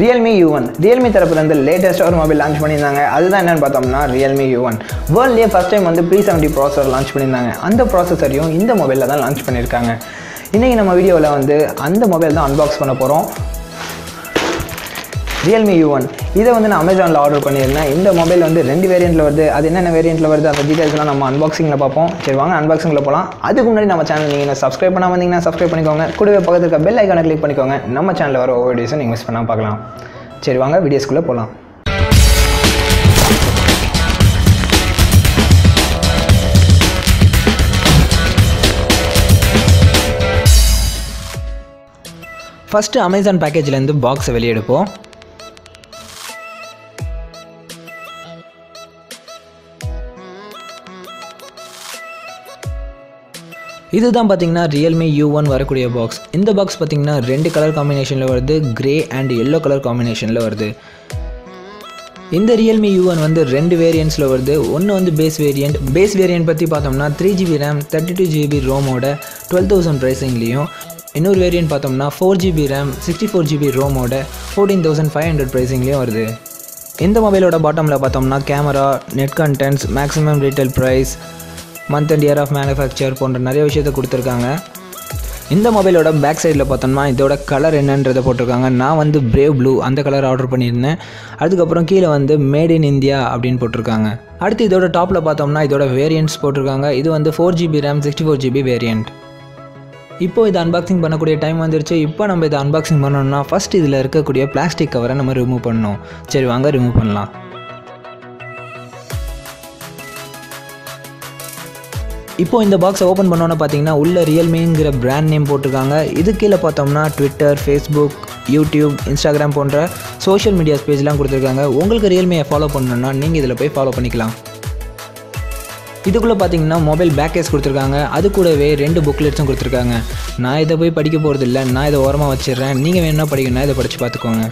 Realme U1 Realme தரப்புல இருந்து latest ஒரு மொபைல் லான்ச் பண்ணியிருந்தாங்க. அதுதான் என்னன்னு பார்த்தோம்னா Realme U1. வேர்ல்ட்லயே ஃபர்ஸ்ட் டைம் வந்து p70 ப்ராசஸர் லான்ச் பண்ணியிருந்தாங்க. அந்த ப்ராசஸரையும் இந்த மொபைலில் தான் லான்ச் பண்ணியிருக்காங்க. இன்னைக்கு நம்ம வீடியோவில் வந்து அந்த மொபைல் தான் அன்பாக்ஸ் பண்ண போகிறோம். Realme U1 இதை வந்து நான் அமேசானில் ஆர்டர் பண்ணியிருந்தேன். இந்த மொபைல் வந்து 2 வேரியண்ட்டில் வருது. அது என்னென்ன வேரியண்ட்டில் வருது அந்த டீட்டெயில்ஸ்லாம் நம்ம அன்பாக்சிங்கில் பார்ப்போம். சரி வாங்க அன்பாக்சிங்கில் போகலாம். அதுக்கு முன்னாடி நம்ம சேனல் நீங்கள் சப்ஸ்கிரைப் பண்ணாமல் வந்தீங்கன்னா சப்ஸ்கிரைப் பண்ணிக்கோங்க. கூடவே பக்கத்தில் இருக்க பெல் ஐக்கானை கிளிக் பண்ணிக்கோங்க. நம்ம சேனலில் வர ஒவ்வொரு வீடியோஸும் நீங்கள் மிஸ் பண்ணாமல் பார்க்கலாம். சரி வாங்க வீடியோஸ்குள்ளே போகலாம். ஃபஸ்ட்டு அமேசான் பேக்கேஜ்லேருந்து பாக்ஸை வெளியே எடுப்போம். இதுதான் பார்த்தீங்கன்னா Realme U1 வரக்கூடிய பாக்ஸ். இந்த பாக்ஸ் பார்த்தீங்கன்னா 2 கலர் காம்பினேஷனில் வருது, கிரே அண்ட் எல்லோ கலர் காம்பினேஷனில் வருது. இந்த Realme U1 வந்து 2 வேரியண்ட்ஸில் வருது. ஒன்று வந்து பேஸ் வேரியண்ட் பற்றி பார்த்தோம்னா 3GB RAM 32GB ROMோட 12,000 ப்ரைஸிங்லேயும், இன்னொரு வேரியண்ட் பார்த்தோம்னா 4GB RAM 64GB ROMோட 14,500 ப்ரைஸிங்லேயும் வருது. இந்த மொபைலோட பாட்டமில் பார்த்தோம்னா camera, net contents, maximum retail price, month and year of manufacture போன்ற நிறைய விஷயத்தை கொடுத்துருக்காங்க. இந்த மொபைலோட பேக் சைடில் பார்த்தோம்னா இதோட கலர் என்னன்றதை போட்டிருக்காங்க. நான் வந்து பிரேவ் ப்ளூ அந்த கலர் ஆர்டர் பண்ணியிருந்தேன். அதுக்கப்புறம் கீழே வந்து மேட் இன் இந்தியா அப்படின்னு போட்டிருக்காங்க. அடுத்து இதோட டாப்பில் பார்த்தோம்னா இதோட வேரியண்ட்ஸ் போட்டிருக்காங்க. இது வந்து 4GB RAM 64GB வேரியண்ட். இப்போ இதை அன்பாக்சிங் பண்ணக்கூடிய டைம் வந்துருச்சு. இப்போ நம்ம இதை அன்பாக்சிங் பண்ணணும்னா ஃபஸ்ட் இதில் இருக்கக்கூடிய பிளாஸ்டிக் கவரை நம்ம ரிமூவ் பண்ணணும். சரி வாங்க ரிமூவ் பண்ணலாம். இப்போ இந்த பாக்ஸை ஓப்பன் பண்ணோன்னு பார்த்தீங்கன்னா உள்ள ரியல்மிங்கிற பிராண்ட் நேம் போட்டிருக்காங்க. இது கீழே பார்த்தோம்னா ட்விட்டர், ஃபேஸ்புக், யூடியூப், இன்ஸ்டாகிராம் போன்ற சோஷியல் மீடியாஸ் பேஜ்லாம் கொடுத்துருக்காங்க. உங்களுக்கு ரியல்மியை ஃபாலோ பண்ணணுன்னா நீங்கள் இதில் போய் ஃபாலோ பண்ணிக்கலாம். இதுக்குள்ளே பார்த்தீங்கன்னா மொபைல் பேக் கேஸ் கொடுத்துருக்காங்க. அது கூடவே 2 புக்லெட்ஸும் கொடுத்துருக்காங்க. நான் இதை போய் படிக்க போகிறது இல்லை, நான் இதை ஓரமாக வச்சிடுறேன். நீங்கள் வேணும்னா படிக்கணும்னா இதை படித்து பார்த்துக்கோங்க.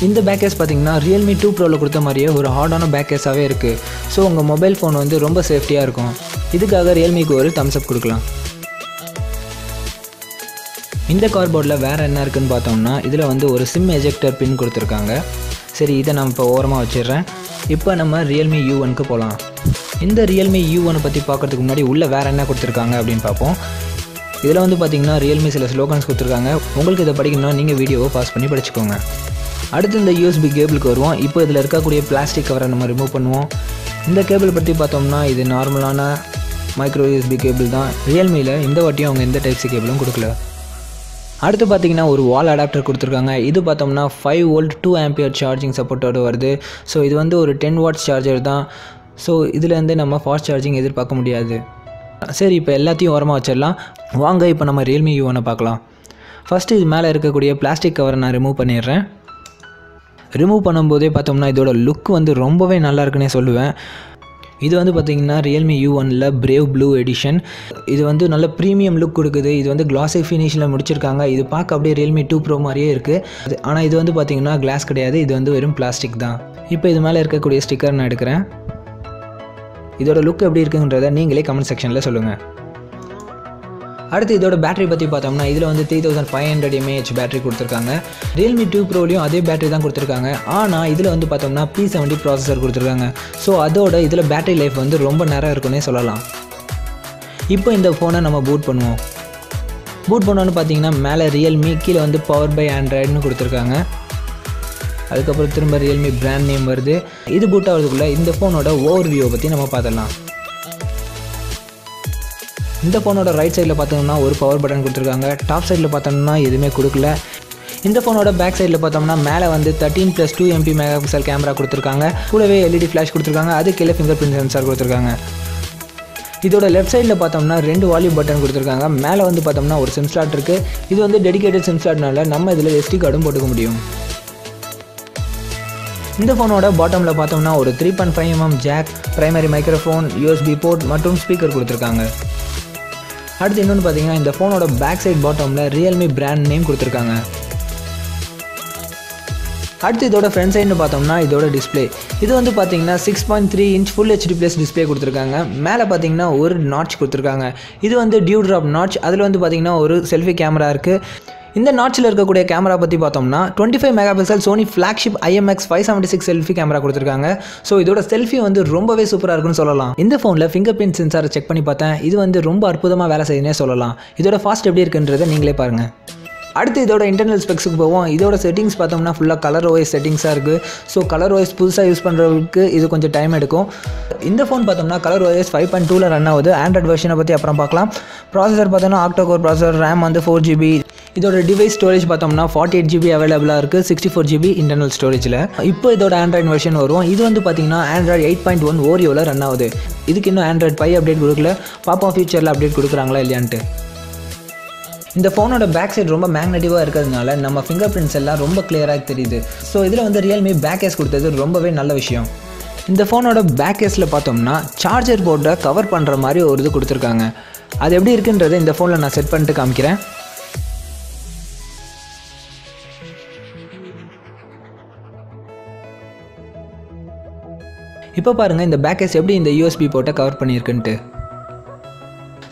இந்த பேக் கேஸ் பார்த்தீங்கன்னா Realme 2 Proவில் கொடுத்த மாதிரியே ஒரு ஹார்டான பேக் கேஸாகவே இருக்குது. ஸோ உங்கள் மொபைல் ஃபோன் வந்து ரொம்ப சேஃப்டியாக இருக்கும். இதுக்காக ரியல்மிக்கு ஒரு தம்ஸ் அப் கொடுக்கலாம். இந்த கார்போர்டில் வேறு என்ன இருக்குதுன்னு பார்த்தோம்னா இதில் வந்து ஒரு சிம் எஜெக்டர் பின் கொடுத்துருக்காங்க. சரி இதை நான் இப்போ ஓரமாக வச்சிடுறேன். இப்போ நம்ம Realme U1க்கு போகலாம். இந்த Realme U1 பற்றி பார்க்குறதுக்கு முன்னாடி உள்ளே வேறு என்ன கொடுத்துருக்காங்க அப்படின்னு பார்ப்போம். இதில் வந்து பார்த்திங்கன்னா Realme சில ஸ்லோகன்ஸ் கொடுத்துருக்காங்க. உங்களுக்கு இதை படிக்கணும்னா நீங்கள் வீடியோவை பாஸ் பண்ணி படிச்சுக்கோங்க. அடுத்து இந்த USB கேபிளுக்கு வருவோம். இப்போ இதில் இருக்கக்கூடிய பிளாஸ்டிக் கவரை நம்ம ரிமூவ் பண்ணுவோம். இந்த கேபிள் பற்றி பார்த்தோம்னா இது நார்மலான மைக்ரோ USB கேபிள் தான். ரியல்மியில் இந்த வாட்டியும் அவங்க எந்த டைப் சி கேபிளும் கொடுக்கல. அடுத்து பார்த்தீங்கன்னா ஒரு வால் அடாப்டர் கொடுத்துருக்காங்க. இது பார்த்தோம்னா 5V 2A சார்ஜிங் சப்போர்ட்டோடு வருது. ஸோ இது வந்து ஒரு 10 வாட்ஸ் சார்ஜர் தான். ஸோ இதுலேருந்து நம்ம ஃபாஸ்ட் சார்ஜிங் எதிர்பார்க்க முடியாது. சரி இப்போ எல்லாத்தையும் ஓரமாக வச்சிடலாம். வாங்க இப்போ நம்ம Realme U1 பார்க்கலாம். ஃபஸ்ட்டு இது மேலே இருக்கக்கூடிய பிளாஸ்டிக் கவரை நான் ரிமூவ் பண்ணிடுறேன். ரிமூவ் பண்ணும்போதே பார்த்தோம்னா இதோட லுக் வந்து ரொம்பவே நல்லா இருக்குன்னே சொல்லுவேன். இது வந்து பார்த்திங்கன்னா Realme U1ல் பிரேவ் ப்ளூ எடிஷன். இது வந்து நல்ல ப்ரீமியம் லுக் கொடுக்குது. இது வந்து கிளாஸி ஃபினிஷில் முடிச்சிருக்காங்க. இது பார்க்க அப்படியே Realme 2 Pro மாதிரியே இருக்குது. ஆனால் இது வந்து பார்த்திங்கன்னா கிளாஸ் கிடையாது, இது வந்து வெறும் பிளாஸ்டிக் தான். இப்போ இது மேலே இருக்கக்கூடிய ஸ்டிக்கர் நான் எடுக்கிறேன். இதோட லுக் எப்படி இருக்குன்றதை நீங்களே கமெண்ட் செக்ஷனில் சொல்லுங்கள். அடுத்து இதோட பேட்டரி பற்றி பார்த்தோம்னா இதில் வந்து 3500 mAh பேட்டரி கொடுத்துருக்காங்க. Realme 2 Proலையும் அதே பேட்டரி தான் கொடுத்துருக்காங்க. ஆனால் இதில் வந்து பார்த்தோம்னா p70 ப்ராசஸர் கொடுத்துருக்காங்க. ஸோ அதோட இதில் பேட்டரி லைஃப் வந்து ரொம்ப நேரம் இருக்குன்னே சொல்லலாம். இப்போ இந்த ஃபோனை நம்ம பூட் பண்ணுவோம். பூட் பண்ணோன்னு பார்த்தீங்கன்னா மேலே Realme, கீழே வந்து பவர் பை ஆண்ட்ராய்டுன்னு கொடுத்துருக்காங்க. அதுக்கப்புறம் திரும்ப Realme பிராண்ட் நேம் வருது. இது பூட் ஆகிறதுக்குள்ளே இந்த ஃபோனோட ஓவர் வியூவை பற்றி நம்ம பார்த்துடலாம். இந்த ஃபோனோட ரைட் சைடில் பார்த்தோம்னா ஒரு பவர் பட்டன் கொடுத்துருக்காங்க. டாப் சைடில் பார்த்தோம்னா எதுவுமே கொடுக்கல. இந்த ஃபோனோட பேக் சைடில் பார்த்தோம்னா மேலே வந்து 13+2 MP மெகாபிக்சல் கேமரா கொடுத்துருக்காங்க. கூடவே LED ஃப்ளாஷ் கொடுத்துருக்காங்க. அது கீழே ஃபிங்கர் பிரிண்ட் சென்சார் கொடுத்துருக்காங்க. இதோட லெஃப்ட் சைடில் பார்த்தோம்னா 2 வால்யூம் பட்டன் கொடுத்துருக்காங்க. மேலே வந்து பார்த்தோம்னா ஒரு சிம் ஸ்லாட் இருக்குது. இது வந்து டெடிகேட்டட் சிம் ஸ்லாட்னால நம்ம இதில் SD கார்டும் போட்டுக்க முடியும். இந்த ஃபோனோட பாட்டமில் பார்த்தோம்னா ஒரு 3.5mm jack, primary microphone, USB port மற்றும் ஸ்பீக்கர் கொடுத்துருக்காங்க. அடுத்து இன்னொன்று பார்த்தீங்கன்னா இந்த ஃபோனோட பேக் சைட் பாட்டமில் Realme பிராண்ட் நேம் கொடுத்துருக்காங்க. அடுத்து இதோட ஃப்ரண்ட் சைடுன்னு பார்த்தோம்னா இதோட டிஸ்பிளே. இது வந்து பார்த்தீங்கன்னா 6.3 inch Full HD+ டிஸ்பிளே கொடுத்துருக்காங்க. மேலே பார்த்தீங்கன்னா ஒரு நாட்ச் கொடுத்துருக்காங்க. இது வந்து டியூ ட்ராப் நாட்ச். அதில் வந்து பார்த்தீங்கன்னா ஒரு செல்ஃபி கேமரா இருக்குது. இந்த நாட்சில் இருக்கக்கூடிய கேமரா பற்றி பார்த்தோம்னா 25 megapixel Sony flagship IMX 576 selfie camera கொடுத்துருக்காங்க. ஸோ இதோட செல்ஃபி வந்து ரொம்பவே சூப்பராக இருக்குன்னு சொல்லலாம். இந்த ஃபோனில் ஃபிங்கர் பிரிண்ட் சென்சாரை செக் பண்ணி பார்த்தேன். இது வந்து ரொம்ப அற்புதமாக வேலை செய்யுதுன்னே சொல்லலாம். இதோட ஃபாஸ்ட் எப்படி இருக்குன்றதை நீங்களே பாருங்கள். அடுத்து இதோட இன்டர்னல் ஸ்பெக்ஸுக்கு போவோம். இதோட செட்டிங்ஸ் பார்த்தோம்னா ஃபுல்லாக கலர் ஓஎஸ் செட்டிங்ஸாக இருக்குது. ஸோ கலர் ஓஎஸ் புதுசாக யூஸ் பண்ணுறவங்களுக்கு இது கொஞ்சம் டைம் எடுக்கும். இந்த ஃபோன் பார்த்தோம்னா கலர் ஓஎஸ் 5.2ல் ரன் ஆகுது. ஆண்ட்ராய்ட் வெர்ஷனை பற்றி அப்புறம் பார்க்கலாம். ப்ராசஸர் பார்த்தோம்னா ஆக்டோ கோர் ப்ராசஸர், ரேம் வந்து 4GB. இதோட டிவைஸ் ஸ்டோரேஜ் பார்த்தோம்னா 48GB அவைலபிளாக இருக்குது, 64GB இன்டர்னல் ஸ்டோரேஜில். இப்போ இதோட ஆண்ட்ராய்ட் வெர்ஷன் வரும். இது வந்து பார்த்தீங்கன்னா ஆண்ட்ராய்ட் 8.1 ஓரியோவில் ரன் ஆகுது. இதுக்கு இன்னும் ஆண்ட்ராய்ட் 5 அப்டேட் கொடுக்கல. பாப்போம் ஃபியூச்சரில் அப்டேட் கொடுக்குறாங்களா இல்லையான்ட்டு. இந்த ஃபோனோட பேக் சைடு ரொம்ப மேக்னெட்டிவாக இருக்கிறதுனால நம்ம ஃபிங்கர் பிரிண்ட்ஸ் எல்லாம் ரொம்ப கிளியராக தெரியுது. ஸோ இதில் வந்து ரியல்மி பேக் கேஸ் கொடுத்தது ரொம்பவே நல்ல விஷயம். இந்த ஃபோனோட பேக் கேஸில் பார்த்தோம்னா சார்ஜர் போர்டை கவர் பண்ணுற மாதிரி ஒரு இது கொடுத்துருக்காங்க. அது எப்படி இருக்குன்றதை இந்த ஃபோனில் நான் செட் பண்ணிட்டு காமிக்கிறேன். இப்போ பாருங்கள் இந்த பேக் கேஸ் எப்படி இந்த USB போர்ட்டை கவர் பண்ணியிருக்குன்ட்டு.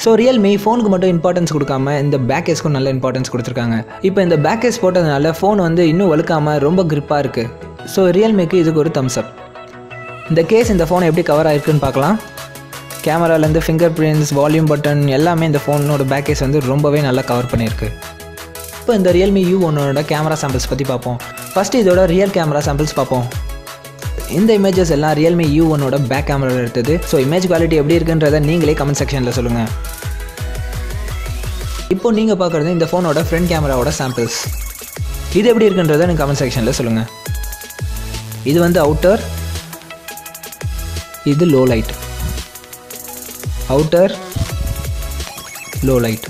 ஸோ ரியல்மி ஃபோனுக்கு மட்டும் இம்பார்ட்டன்ஸ் கொடுக்காம இந்த பேக் கேஸ்க்கும் நல்ல இம்பார்ட்டன்ஸ் கொடுத்துருக்காங்க. இப்போ இந்த பேக் கேஸ் போட்டதுனால ஃபோன் வந்து இன்னும் வழுக்காமல் ரொம்ப கிரிப்பாக இருக்குது. ஸோ ரியல்மிக்கு இதுக்கு ஒரு தம்ஸ் அப். இந்த கேஸ் இந்த ஃபோனை எப்படி கவர் ஆகிருக்குன்னு பார்க்கலாம். கேமராலேருந்து ஃபிங்கர் பிரிண்ட்ஸ், வால்யூம் பட்டன் எல்லாமே இந்த ஃபோனோட பேக் கேஸ் வந்து ரொம்பவே நல்லா கவர் பண்ணியிருக்கு. இப்போ இந்த ரியல்மி U1ஓட கேமரா சாம்பிள்ஸ் பற்றி பார்ப்போம். ஃபஸ்ட்டு இதோட ரியல் கேமரா சாம்பிள்ஸ் பார்ப்போம். இந்த இமேஜஸ் எல்லாம் ரியல்மி U1ஓட பேக் கேமராவில் எடுத்தது. ஸோ இமேஜ் குவாலிட்டி எப்படி இருக்குன்றதை நீங்களே கமெண்ட் செக்ஷனில் சொல்லுங்கள். இப்போ நீங்கள் பார்க்குறது இந்த ஃபோனோட ஃப்ரண்ட் கேமராவோட சாம்பிள்ஸ். இது எப்படி இருக்குன்றதை நீங்கள் கமெண்ட் செக்ஷனில் சொல்லுங்கள். இது வந்து அவுட்டர், இது low light, outer low light.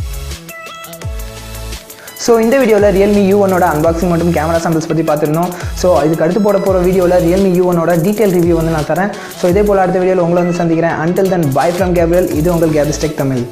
So இந்த வீடியோவில் ரியல்மி U1ஓட அன்பாக்சிங் மற்றும் கேமரா சாம்பிள்ஸ் பற்றி பார்த்துருந்தோம். ஸோ இதுக்கு அடுத்து போட போகிற வீடியோவில் ரியல்மி U1ஓட டீட்டெயில் ரிவ்யூ வந்து நான் தரேன். ஸோ இதே போல் அடுத்த வீடியோவில் உங்களை வந்து சந்திக்கிறேன். Until then, bye from Gabriel. இது உங்கள் Gaby's Tech Tamil.